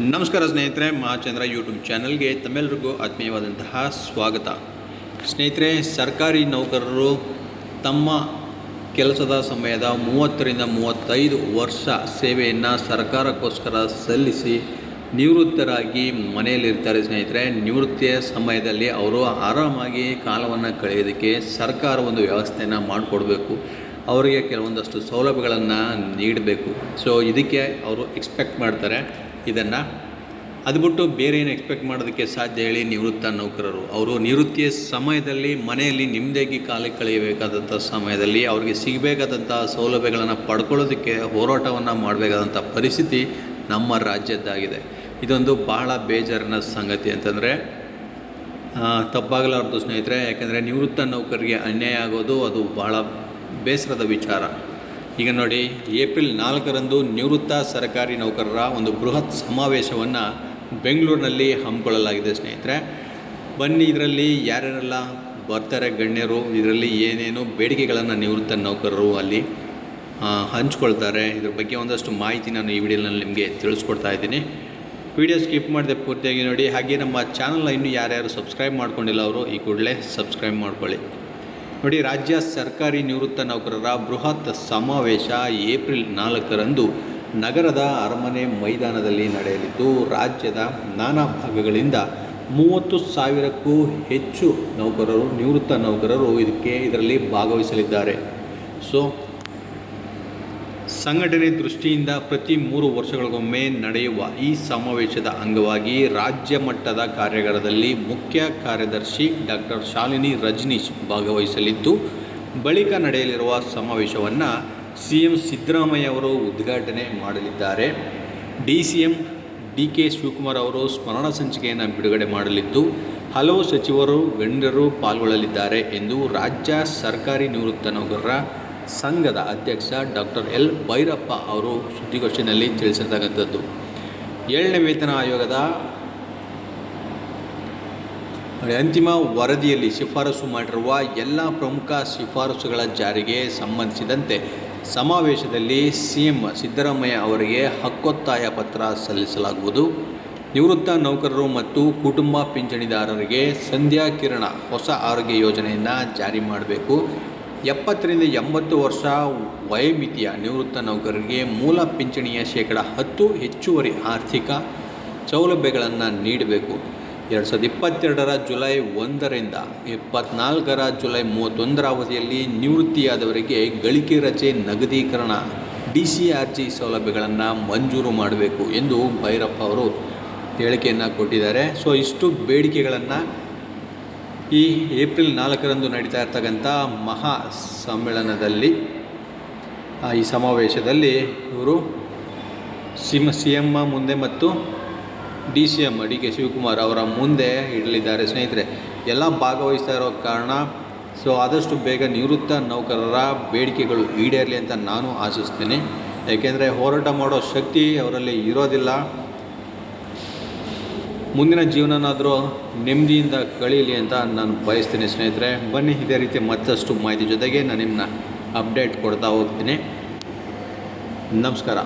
ನಮಸ್ಕಾರ ಸ್ನೇಹಿತರೆ, ಮಹಾಚಂದ್ರ ಯೂಟ್ಯೂಬ್ ಚಾನಲ್ಗೆ ತಮ್ಮೆಲ್ಲರಿಗೂ ಆತ್ಮೀಯವಾದಂತಹ ಸ್ವಾಗತ. ಸ್ನೇಹಿತರೆ, ಸರ್ಕಾರಿ ನೌಕರರು ತಮ್ಮ ಕೆಲಸದ ಸಮಯದ 30ರಿಂದ 35 ವರ್ಷ ಸೇವೆಯನ್ನು ಸರ್ಕಾರಕ್ಕೋಸ್ಕರ ಸಲ್ಲಿಸಿ ನಿವೃತ್ತರಾಗಿ ಮನೆಯಲ್ಲಿರ್ತಾರೆ. ಸ್ನೇಹಿತರೆ, ನಿವೃತ್ತಿಯ ಸಮಯದಲ್ಲಿ ಅವರು ಆರಾಮಾಗಿ ಕಾಲವನ್ನು ಕಳೆಯೋದಕ್ಕೆ ಸರ್ಕಾರ ಒಂದು ವ್ಯವಸ್ಥೆಯನ್ನು ಮಾಡಿಕೊಡ್ಬೇಕು, ಅವರಿಗೆ ಕೆಲವೊಂದಷ್ಟು ಸೌಲಭ್ಯಗಳನ್ನು ನೀಡಬೇಕು. ಸೊ ಇದಕ್ಕೆ ಅವರು ಎಕ್ಸ್ಪೆಕ್ಟ್ ಮಾಡ್ತಾರೆ. ಇದನ್ನು ಅದು ಬಿಟ್ಟು ಬೇರೆ ಏನು ಎಕ್ಸ್ಪೆಕ್ಟ್ ಮಾಡೋದಕ್ಕೆ ಸಾಧ್ಯ ಹೇಳಿ? ನಿವೃತ್ತ ನೌಕರರು ಅವರು ನಿವೃತ್ತಿಯ ಸಮಯದಲ್ಲಿ ಮನೆಯಲ್ಲಿ ನಿಮ್ಮದಾಗಿ ಕಾಲ ಕಳೆಯಬೇಕಾದಂಥ ಸಮಯದಲ್ಲಿ ಅವರಿಗೆ ಸಿಗಬೇಕಾದಂಥ ಸೌಲಭ್ಯಗಳನ್ನು ಪಡ್ಕೊಳ್ಳೋದಕ್ಕೆ ಹೋರಾಟವನ್ನು ಮಾಡಬೇಕಾದಂಥ ಪರಿಸ್ಥಿತಿ ನಮ್ಮ ರಾಜ್ಯದ್ದಾಗಿದೆ. ಇದೊಂದು ಬಹಳ ಬೇಜಾರಿನ ಸಂಗತಿ ಅಂತಂದರೆ ತಪ್ಪಾಗಲಾರದು ಸ್ನೇಹಿತರೆ. ಯಾಕೆಂದರೆ ನಿವೃತ್ತ ನೌಕರರಿಗೆ ಅನ್ಯಾಯ ಆಗೋದು ಅದು ಬಹಳ ಬೇಸರದ ವಿಚಾರ. ಈಗ ನೋಡಿ, ಏಪ್ರಿಲ್ 4ರಂದು ನಿವೃತ್ತ ಸರ್ಕಾರಿ ನೌಕರರ ಒಂದು ಬೃಹತ್ ಸಮಾವೇಶವನ್ನು ಬೆಂಗಳೂರಿನಲ್ಲಿ ಹಮ್ಮಿಕೊಳ್ಳಲಾಗಿದೆ. ಸ್ನೇಹಿತರೆ, ಬನ್ನಿ, ಇದರಲ್ಲಿ ಯಾರ್ಯಾರೆಲ್ಲ ಬರ್ತಾರೆ ಗಣ್ಯರು, ಇದರಲ್ಲಿ ಏನೇನು ಬೇಡಿಕೆಗಳನ್ನು ನಿವೃತ್ತ ನೌಕರರು ಅಲ್ಲಿ ಹಂಚ್ಕೊಳ್ತಾರೆ, ಇದ್ರ ಬಗ್ಗೆ ಒಂದಷ್ಟು ಮಾಹಿತಿ ನಾನು ಈ ವಿಡಿಯೋನಲ್ಲಿ ನಿಮಗೆ ತಿಳಿಸ್ಕೊಡ್ತಾ ಇದ್ದೀನಿ. ವಿಡಿಯೋ ಸ್ಕಿಪ್ ಮಾಡಿದೆ ಪೂರ್ತಿಯಾಗಿ ನೋಡಿ. ಹಾಗೆ ನಮ್ಮ ಚಾನಲ್ನ ಇನ್ನೂ ಯಾರ್ಯಾರು ಸಬ್ಸ್ಕ್ರೈಬ್ ಮಾಡ್ಕೊಂಡಿಲ್ಲ ಅವರು ಈ ಕೂಡಲೇ ಸಬ್ಸ್ಕ್ರೈಬ್ ಮಾಡ್ಕೊಳ್ಳಿ. ನೋಡಿ, ರಾಜ್ಯ ಸರ್ಕಾರಿ ನಿವೃತ್ತ ನೌಕರರ ಬೃಹತ್ ಸಮಾವೇಶ ಏಪ್ರಿಲ್ 4ರಂದು ನಗರದ ಅರಮನೆ ಮೈದಾನದಲ್ಲಿ ನಡೆಯಲಿದ್ದು, ರಾಜ್ಯದ ನಾನಾ ಭಾಗಗಳಿಂದ 30,000ಕ್ಕೂ ಹೆಚ್ಚು ನೌಕರರು, ನಿವೃತ್ತ ನೌಕರರು ಇದರಲ್ಲಿ ಭಾಗವಹಿಸಲಿದ್ದಾರೆ. ಸೊ ಸಂಘಟನೆ ದೃಷ್ಟಿಯಿಂದ ಪ್ರತಿ 3 ವರ್ಷಗಳಿಗೊಮ್ಮೆ ನಡೆಯುವ ಈ ಸಮಾವೇಶದ ಅಂಗವಾಗಿ ರಾಜ್ಯ ಮಟ್ಟದ ಕಾರ್ಯಾಗಾರದಲ್ಲಿ ಮುಖ್ಯ ಕಾರ್ಯದರ್ಶಿ ಡಾಕ್ಟರ್ ಶಾಲಿನಿ ರಜನೀಶ್ ಭಾಗವಹಿಸಲಿದ್ದು, ಬಳಿಕ ನಡೆಯಲಿರುವ ಸಮಾವೇಶವನ್ನು CM ಸಿದ್ದರಾಮಯ್ಯ ಅವರು ಉದ್ಘಾಟನೆ ಮಾಡಲಿದ್ದಾರೆ. DCM DK ಶಿವಕುಮಾರ್ ಅವರು ಸ್ಮರಣ ಸಂಚಿಕೆಯನ್ನು ಬಿಡುಗಡೆ ಮಾಡಲಿದ್ದು, ಹಲವು ಸಚಿವರು ಗಣ್ಯರು ಪಾಲ್ಗೊಳ್ಳಲಿದ್ದಾರೆ ಎಂದು ರಾಜ್ಯ ಸರ್ಕಾರಿ ನಿವೃತ್ತ ನೌಕರರ ಸಂಘದ ಅಧ್ಯಕ್ಷ ಡಾಕ್ಟರ್ ಎಲ್ ಭೈರಪ್ಪ ಅವರು ಸುದ್ದಿಗೋಷ್ಠಿಯಲ್ಲಿ ತಿಳಿಸಿರ್ತಕ್ಕಂಥದ್ದು. 7ನೇ ವೇತನ ಆಯೋಗದ ಅಂತಿಮ ವರದಿಯಲ್ಲಿ ಶಿಫಾರಸು ಮಾಡಿರುವ ಎಲ್ಲ ಪ್ರಮುಖ ಶಿಫಾರಸುಗಳ ಜಾರಿಗೆ ಸಂಬಂಧಿಸಿದಂತೆ ಸಮಾವೇಶದಲ್ಲಿ CM ಸಿದ್ದರಾಮಯ್ಯ ಅವರಿಗೆ ಹಕ್ಕೊತ್ತಾಯ ಪತ್ರ ಸಲ್ಲಿಸಲಾಗುವುದು. ನಿವೃತ್ತ ನೌಕರರು ಮತ್ತು ಕುಟುಂಬ ಪಿಂಚಣಿದಾರರಿಗೆ ಸಂಧ್ಯಾ ಕಿರಣ ಹೊಸ ಆರೋಗ್ಯ ಯೋಜನೆಯನ್ನು ಜಾರಿ ಮಾಡಬೇಕು. 70ರಿಂದ 80 ವರ್ಷ ವಯೋಮಿತಿಯ ನಿವೃತ್ತ ನೌಕರರಿಗೆ ಮೂಲ ಪಿಂಚಣಿಯ 10% ಹೆಚ್ಚುವರಿ ಆರ್ಥಿಕ ಸೌಲಭ್ಯಗಳನ್ನು ನೀಡಬೇಕು. 2022ರ ಜುಲೈ 1ರಿಂದ 24ರ ಜುಲೈ 31ರ ಅವಧಿಯಲ್ಲಿ ನಿವೃತ್ತಿಯಾದವರಿಗೆ ಗಳಿಕೆ ರಜೆ ನಗದೀಕರಣ DCRG ಸೌಲಭ್ಯಗಳನ್ನು ಮಂಜೂರು ಮಾಡಬೇಕು ಎಂದು ಭೈರಪ್ಪ ಅವರು ಹೇಳಿಕೆಯನ್ನು ಕೊಟ್ಟಿದ್ದಾರೆ. ಸೊ ಇಷ್ಟು ಬೇಡಿಕೆಗಳನ್ನು ಈ ಏಪ್ರಿಲ್ 4ರಂದು ನಡೀತಾ ಇರ್ತಕ್ಕಂಥ ಮಹಾ ಸಮ್ಮೇಳನದಲ್ಲಿ, ಈ ಸಮಾವೇಶದಲ್ಲಿ ಇವರು CM ಮುಂದೆ ಮತ್ತು DCM DK ಶಿವಕುಮಾರ್ ಅವರ ಮುಂದೆ ಇಡಲಿದ್ದಾರೆ. ಸ್ನೇಹಿತರೆ, ಎಲ್ಲ ಭಾಗವಹಿಸ್ತಾ ಇರೋ ಕಾರಣ ಸೊ ಆದಷ್ಟು ಬೇಗ ನಿವೃತ್ತ ನೌಕರರ ಬೇಡಿಕೆಗಳು ಈಡೇರಲಿ ಅಂತ ನಾನು ಆಶಿಸ್ತೀನಿ. ಏಕೆಂದರೆ ಹೋರಾಟ ಮಾಡೋ ಶಕ್ತಿ ಅವರಲ್ಲಿ ಇರೋದಿಲ್ಲ. ಮುಂದಿನ ಜೀವನನಾದರೂ ನೆಮ್ಮದಿಯಿಂದ ಕಳೀಲಿ ಅಂತ ನಾನು ಬಯಸ್ತೀನಿ. ಸ್ನೇಹಿತರೆ, ಬನ್ನಿ, ಇದೇ ರೀತಿ ಮತ್ತಷ್ಟು ಮಾಹಿತಿ ಜೊತೆಗೆ ನಾನು ನಿಮ್ಮನ್ನ ಅಪ್ಡೇಟ್ ಕೊಡ್ತಾ ಹೋಗ್ತೀನಿ. ನಮಸ್ಕಾರ.